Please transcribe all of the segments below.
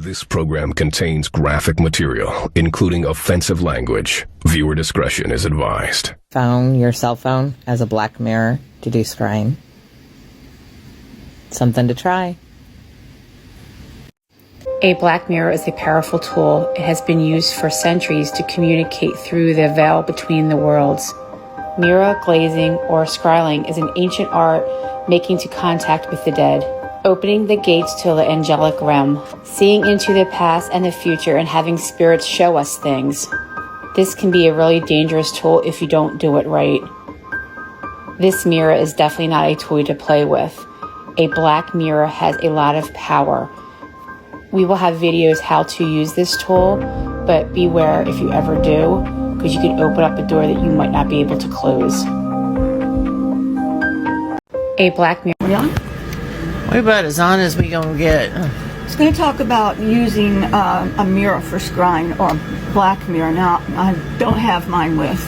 This program contains graphic material, including offensive language. Viewer discretion is advised. Found your cell phone as a black mirror to do scrying. Something to try. A black mirror is a powerful tool. It has been used for centuries to communicate through the veil between the worlds. Mirror glazing or scrying is an ancient art making to contact with the dead, opening the gates to the angelic realm, seeing into the past and the future and having spirits show us things. This can be a really dangerous tool if you don't do it right. This mirror is definitely not a toy to play with. A black mirror has a lot of power. We will have videos how to use this tool, but beware if you ever do, because you can open up a door that you might not be able to close. A black mirror. We're about as on as we gonna get. It's going to talk about using a mirror for scrying, or a black mirror. Now, I don't have mine with,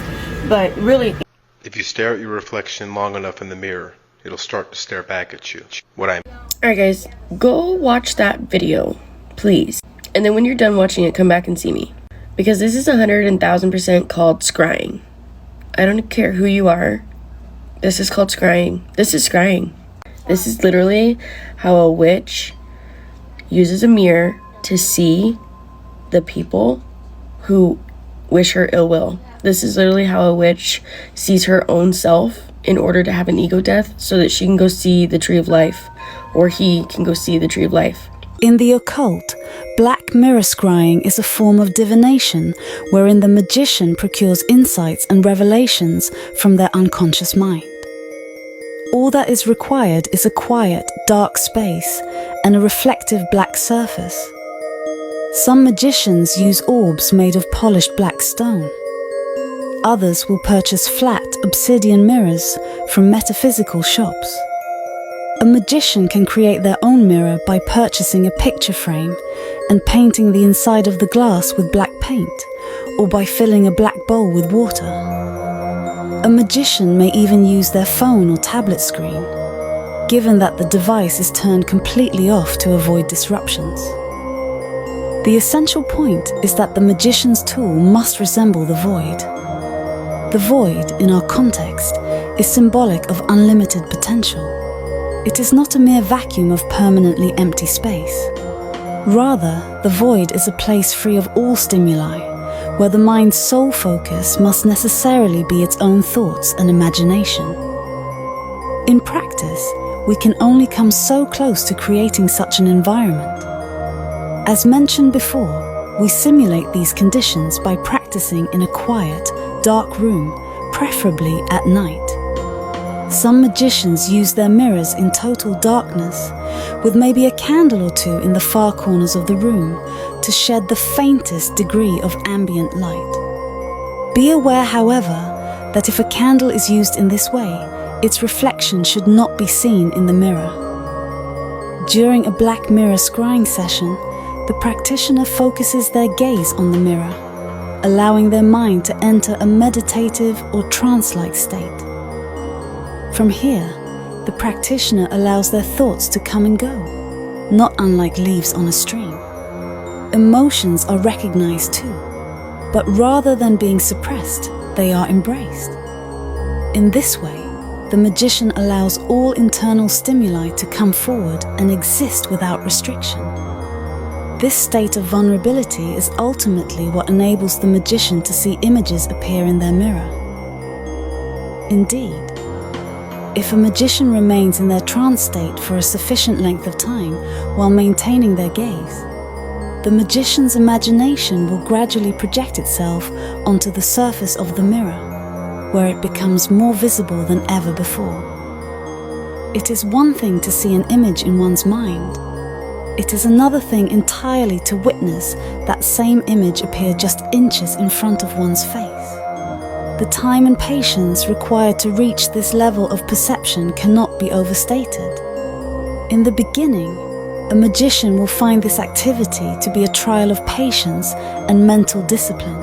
but really... If you stare at your reflection long enough in the mirror, it'll start to stare back at you. Alright guys, go watch that video, please. And then when you're done watching it, come back and see me. Because this is 100,000% called scrying. I don't care who you are. This is called scrying. This is scrying. This is literally how a witch uses a mirror to see the people who wish her ill will. This is literally how a witch sees her own self in order to have an ego death so that she can go see the tree of life, or he can go see the tree of life. In the occult, black mirror scrying is a form of divination wherein the magician procures insights and revelations from their unconscious mind. All that is required is a quiet, dark space and a reflective black surface. Some magicians use orbs made of polished black stone. Others will purchase flat, obsidian mirrors from metaphysical shops. A magician can create their own mirror by purchasing a picture frame and painting the inside of the glass with black paint, or by filling a black bowl with water. A magician may even use their phone or tablet screen, given that the device is turned completely off to avoid disruptions. The essential point is that the magician's tool must resemble the void. The void, in our context, is symbolic of unlimited potential. It is not a mere vacuum of permanently empty space. Rather, the void is a place free of all stimuli, where the mind's sole focus must necessarily be its own thoughts and imagination. In practice, we can only come so close to creating such an environment. As mentioned before, we simulate these conditions by practicing in a quiet, dark room, preferably at night. Some magicians use their mirrors in total darkness, with maybe a candle or two in the far corners of the room to shed the faintest degree of ambient light. Be aware, however, that if a candle is used in this way, its reflection should not be seen in the mirror. During a black mirror scrying session, the practitioner focuses their gaze on the mirror, allowing their mind to enter a meditative or trance-like state. From here, the practitioner allows their thoughts to come and go, not unlike leaves on a stream. Emotions are recognized too, but rather than being suppressed, they are embraced. In this way, the magician allows all internal stimuli to come forward and exist without restriction. This state of vulnerability is ultimately what enables the magician to see images appear in their mirror. Indeed, if a magician remains in their trance state for a sufficient length of time while maintaining their gaze, the magician's imagination will gradually project itself onto the surface of the mirror, where it becomes more visible than ever before. It is one thing to see an image in one's mind. It is another thing entirely to witness that same image appear just inches in front of one's face. The time and patience required to reach this level of perception cannot be overstated. In the beginning, a magician will find this activity to be a trial of patience and mental discipline.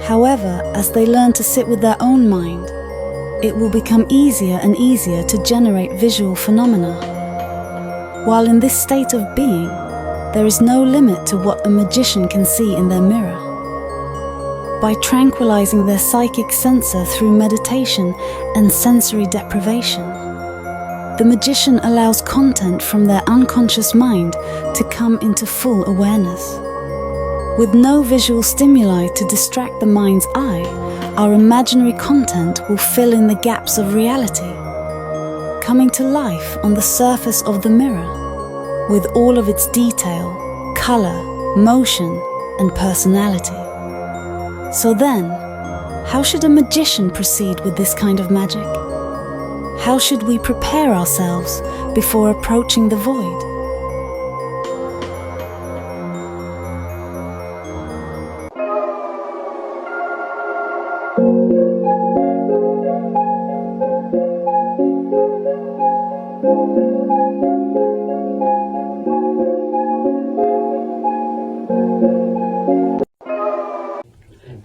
However, as they learn to sit with their own mind, it will become easier and easier to generate visual phenomena. While in this state of being, there is no limit to what a magician can see in their mirror. By tranquilizing their psychic sensor through meditation and sensory deprivation, the magician allows content from their unconscious mind to come into full awareness. With no visual stimuli to distract the mind's eye, our imaginary content will fill in the gaps of reality, coming to life on the surface of the mirror, with all of its detail, color, motion, and personality. So then, how should a magician proceed with this kind of magic? How should we prepare ourselves before approaching the void?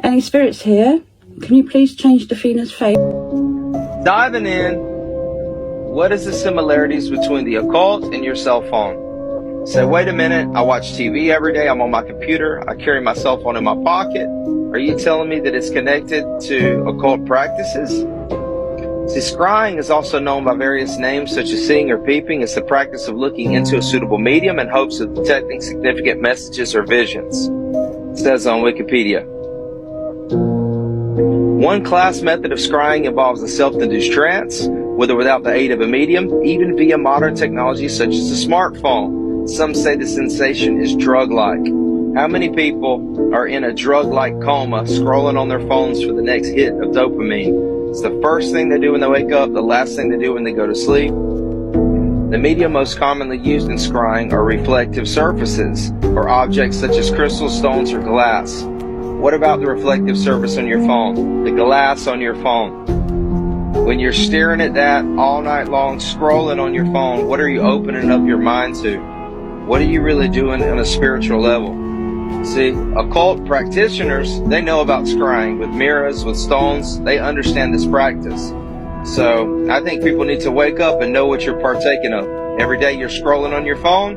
Any spirits here? Can you please change Defina's face? Diving in, what is the similarities between the occult and your cell phone? Say, wait a minute, I watch TV every day, I'm on my computer, I carry my cell phone in my pocket. Are you telling me that it's connected to occult practices? See, scrying is also known by various names such as seeing or peeping. It's the practice of looking into a suitable medium in hopes of detecting significant messages or visions. It says on Wikipedia. One class method of scrying involves a self-induced trance, with or without the aid of a medium, even via modern technology such as a smartphone. Some say the sensation is drug-like. How many people are in a drug-like coma, scrolling on their phones for the next hit of dopamine? It's the first thing they do when they wake up, the last thing they do when they go to sleep. The media most commonly used in scrying are reflective surfaces, or objects such as crystals, stones, or glass. What about the reflective surface on your phone? The glass on your phone. When you're staring at that all night long, scrolling on your phone, what are you opening up your mind to? What are you really doing on a spiritual level? See, occult practitioners, they know about scrying with mirrors, with stones. They understand this practice. So I think people need to wake up and know what you're partaking of. Every day you're scrolling on your phone.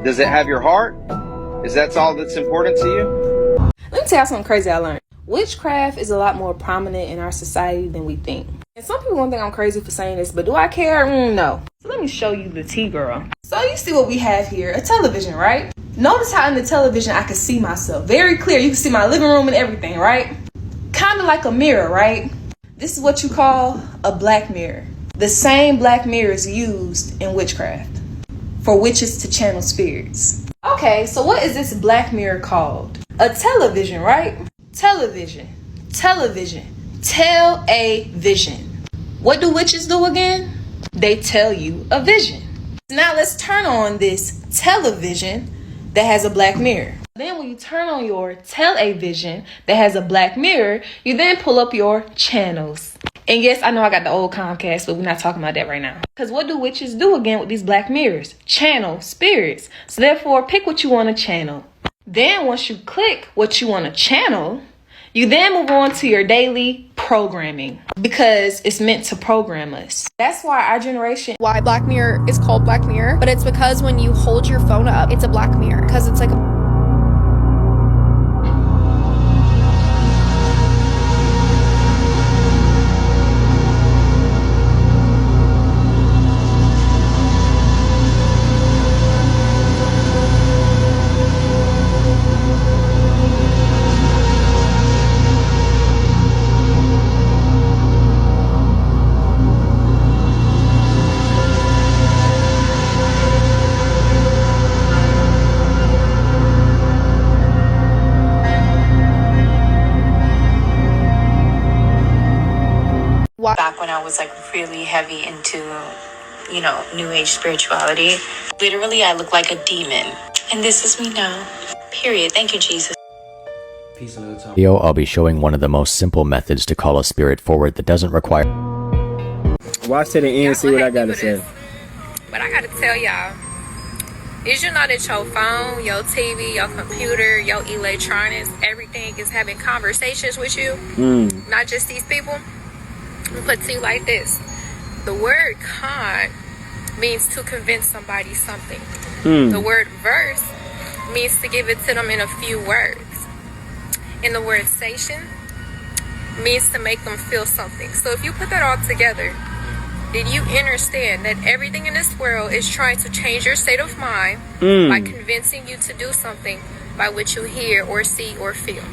Does it have your heart? Is that all that's important to you? Let me tell you something crazy I learned. Witchcraft is a lot more prominent in our society than we think. And some people won't think I'm crazy for saying this, but do I care? No. So let me show you the tea, girl. So you see what we have here, a television, right? Notice how in the television I can see myself. Very clear. You can see my living room and everything, right? Kind of like a mirror, right? This is what you call a black mirror. The same black mirror is used in witchcraft for witches to channel spirits. Okay, so what is this black mirror called? A television, right? Television. Television. Tell a vision. What do witches do again? They tell you a vision. Now let's turn on this television that has a black mirror. Then when you turn on your television that has a black mirror, you then pull up your channels. And yes, I know I got the old Comcast, but we're not talking about that right now. Because what do witches do again with these black mirrors? Channel spirits. So therefore, pick what you want to channel. Then once you click what you want to channel, you then move on to your daily programming because it's meant to program us. That's why our generation... Why Black Mirror is called Black Mirror, but it's because when you hold your phone up, it's a black mirror because it's like a... Back when I was like really heavy into, new age spirituality, literally I look like a demon. And this is me now. Period. Thank you, Jesus. Video, I'll be showing one of the most simple methods to call a spirit forward that doesn't require... Watch to the end and see what I gotta say. But I gotta tell y'all, did you know that your phone, your TV, your computer, your electronics, everything is having conversations with you? Not just these people? I'm gonna put it to you like this. The word con means to convince somebody something. The word verse means to give it to them in a few words. And the word station means to make them feel something. So if you put that all together, then you understand that everything in this world is trying to change your state of mind by convincing you to do something by what you hear or see or feel.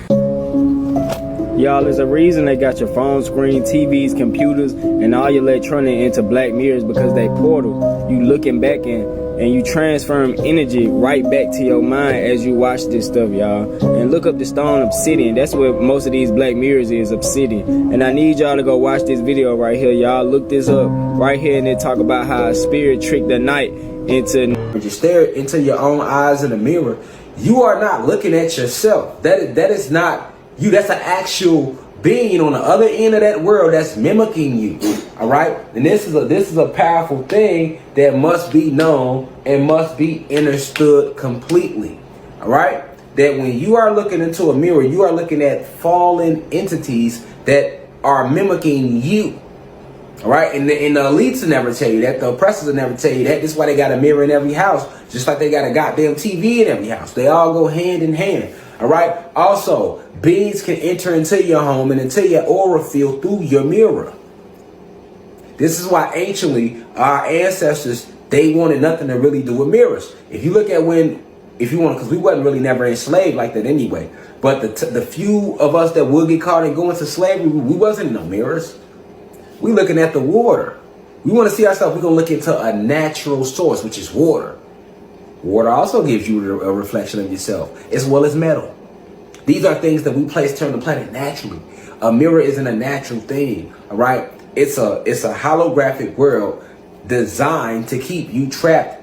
Y'all, there's a reason they got your phone screen, TVs, computers, and all your electronic into black mirrors, because they portal. You looking back and you transferring energy right back to your mind as you watch this stuff, y'all. And look up the stone obsidian. That's what most of these black mirrors is, obsidian. And I need y'all to go watch this video right here, y'all. Look this up right here, and they talk about how a spirit tricked the night into... When you stare into your own eyes in the mirror, you are not looking at yourself. That is not you. That's an actual being on the other end of that world that's mimicking you. All right, and this is a powerful thing that must be known and must be understood completely. All right, that when you are looking into a mirror, you are looking at fallen entities that are mimicking you. All right, and the elites will never tell you that. The oppressors will never tell you that. This is why they got a mirror in every house, just like they got a goddamn TV in every house. They all go hand in hand. All right. Also, beings can enter into your home and into your aura field through your mirror. This is why anciently our ancestors, they wanted nothing to really do with mirrors. If you look at because we wasn't really never enslaved like that anyway. But the few of us that would get caught and go into slavery, we wasn't in no mirrors. We looking at the water. We want to see ourselves. We're going to look into a natural source, which is water. Water also gives you a reflection of yourself, as well as metal. These are things that we place here on the planet naturally. A mirror isn't a natural thing, all right? It's a holographic world designed to keep you trapped.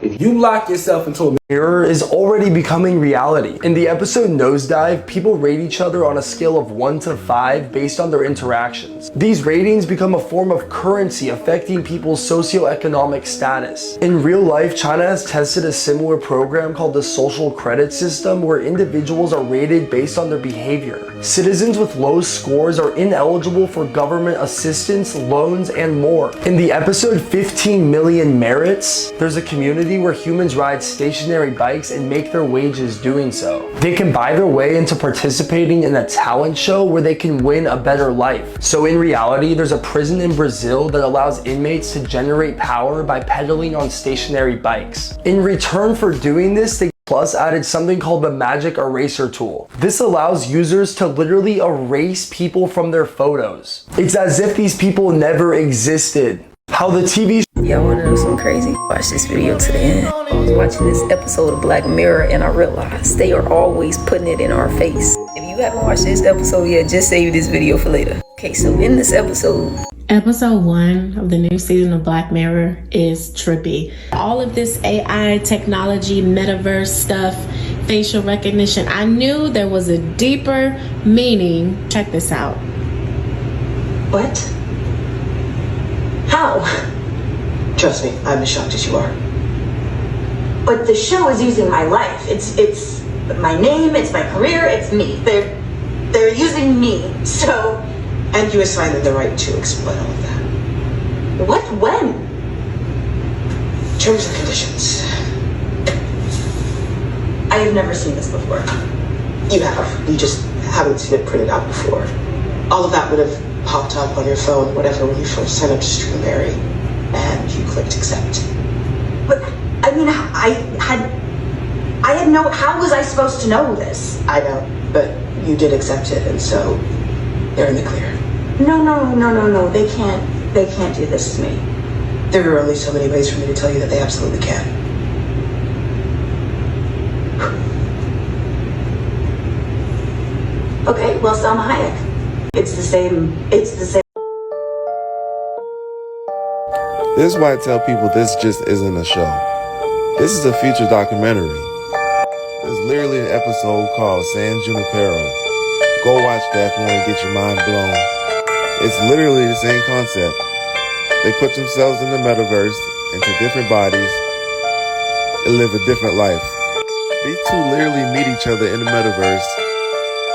If you lock yourself into a mirror is already becoming reality. In the episode Nosedive, people rate each other on a scale of 1 to 5 based on their interactions. These ratings become a form of currency affecting people's socioeconomic status. In real life, China has tested a similar program called the social credit system, where individuals are rated based on their behavior. Citizens with low scores are ineligible for government assistance, loans, and more. In the episode 15 Million Merits, there's a community where humans ride stationary bikes and make their wages doing so. They can buy their way into participating in a talent show where they can win a better life. So in reality, there's a prison in Brazil that allows inmates to generate power by pedaling on stationary bikes. In return for doing this, they Plus added something called the magic eraser tool. This allows users to literally erase people from their photos. It's as if these people never existed. How the TV Y'all wanna know something crazy? Watch this video to the end. I was watching this episode of Black Mirror and I realized they are always putting it in our face. If you haven't watched this episode yet, just save this video for later. Okay, so in this episode, Episode 1 of the new season of Black Mirror is trippy. All of this AI technology, metaverse stuff, facial recognition, I knew there was a deeper meaning. Check this out. What? How? Trust me, I'm as shocked as you are. But the show is using my life. It's my name, it's my career, it's me. They're using me, so... And you assign them the right to exploit all of that. What? When? Terms and conditions. I have never seen this before. You have. You just haven't seen it printed out before. All of that would have popped up on your phone, whatever, when you first signed up to Streamberry, and you clicked accept. But, I mean, I had no... How was I supposed to know this? I know, but you did accept it, and so they're in the clear. No. They can't do this to me. There are only so many ways for me to tell you that they absolutely can. Okay, well, Salma Hayek. It's the same. This is why I tell people this just isn't a show. This is a feature documentary. There's literally an episode called San Junipero. Go watch that if you want to get your mind blown. It's literally the same concept. They put themselves in the metaverse, into different bodies, and live a different life. These two literally meet each other in the metaverse,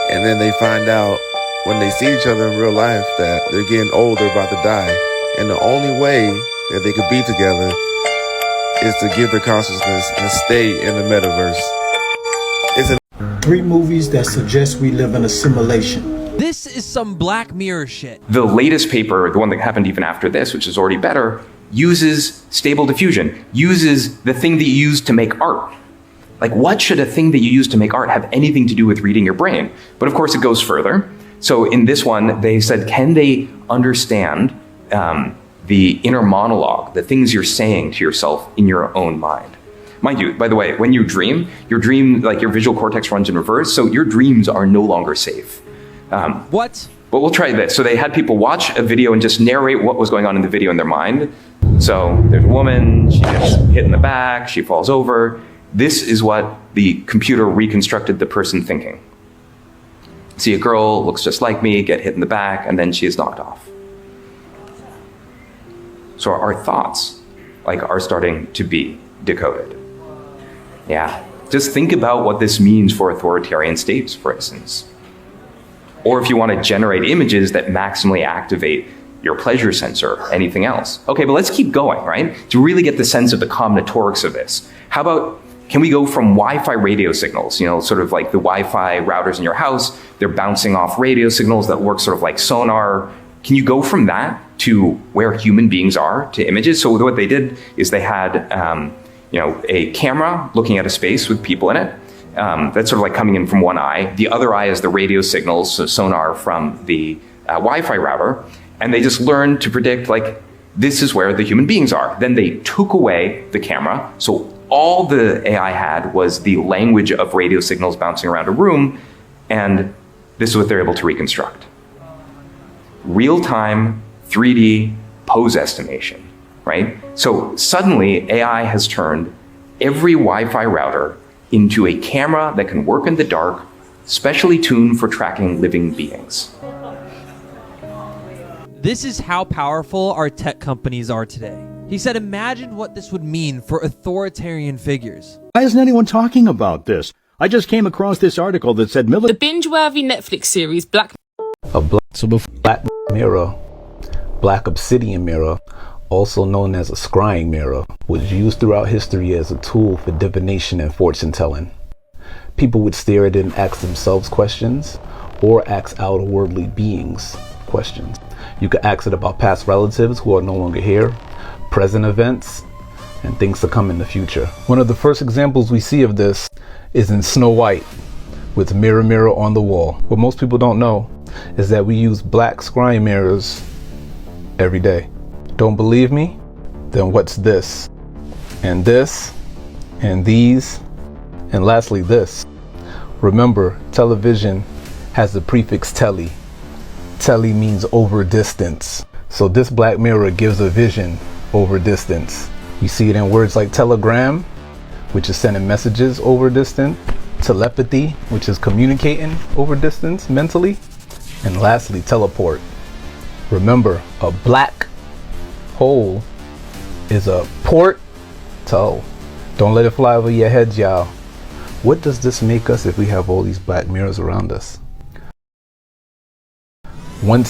and then they find out when they see each other in real life that they're getting old, they're about to die. And the only way that they could be together is to give their consciousness and stay in the metaverse. 3 movies that suggest we live in a simulation. This is some Black Mirror shit. The latest paper, the one that happened even after this, which is already better, uses stable diffusion, uses the thing that you use to make art. Like, what should a thing that you use to make art have anything to do with reading your brain? But of course it goes further. So in this one, they said, can they understand the inner monologue, the things you're saying to yourself in your own mind? Mind you, by the way, when you dream, like your visual cortex runs in reverse, so your dreams are no longer safe. What? But we'll try this. So they had people watch a video and just narrate what was going on in the video in their mind. So there's a woman, she gets hit in the back, she falls over. This is what the computer reconstructed the person thinking. See a girl, looks just like me, get hit in the back, and then she is knocked off. So our thoughts, are starting to be decoded. Yeah, just think about what this means for authoritarian states, for instance. Or if you want to generate images that maximally activate your pleasure sensor, anything else. Okay, but let's keep going, right? To really get the sense of the combinatorics of this. How about, can we go from Wi-Fi radio signals, sort of like the Wi-Fi routers in your house, they're bouncing off radio signals that work sort of like sonar. Can you go from that to where human beings are to images? So what they did is they had, a camera looking at a space with people in it. That's sort of like coming in from one eye. The other eye is the radio signals, so sonar from the Wi-Fi router. And they just learned to predict, this is where the human beings are. Then they took away the camera. So all the AI had was the language of radio signals bouncing around a room. And this is what they're able to reconstruct. Real-time 3D pose estimation, right? So suddenly AI has turned every Wi-Fi router into a camera that can work in the dark, specially tuned for tracking living beings. This is how powerful our tech companies are today. He said, imagine what this would mean for authoritarian figures. Why isn't anyone talking about this? I just came across this article that said the binge-worthy Netflix series Black Mirror, Black Obsidian Mirror, also known as a Scrying mirror, was used throughout history as a tool for divination and fortune telling. People would stare at it and ask themselves questions, or ask outer-worldly beings questions. You could ask it about past relatives who are no longer here, present events, and things to come in the future. One of the first examples we see of this is in Snow White, with Mirror Mirror on the Wall. What most people don't know is that we use black scrying mirrors every day. Don't believe me? Then what's this? And this, and these, and lastly this. Remember, television has the prefix tele. Tele means over distance. So this black mirror gives a vision over distance. You see it in words like telegram, which is sending messages over distance, telepathy, which is communicating over distance mentally, and lastly, teleport. Remember, a black hole is a portal. Don't let it fly over your heads, y'all. What does this make us if we have all these black mirrors around us? Once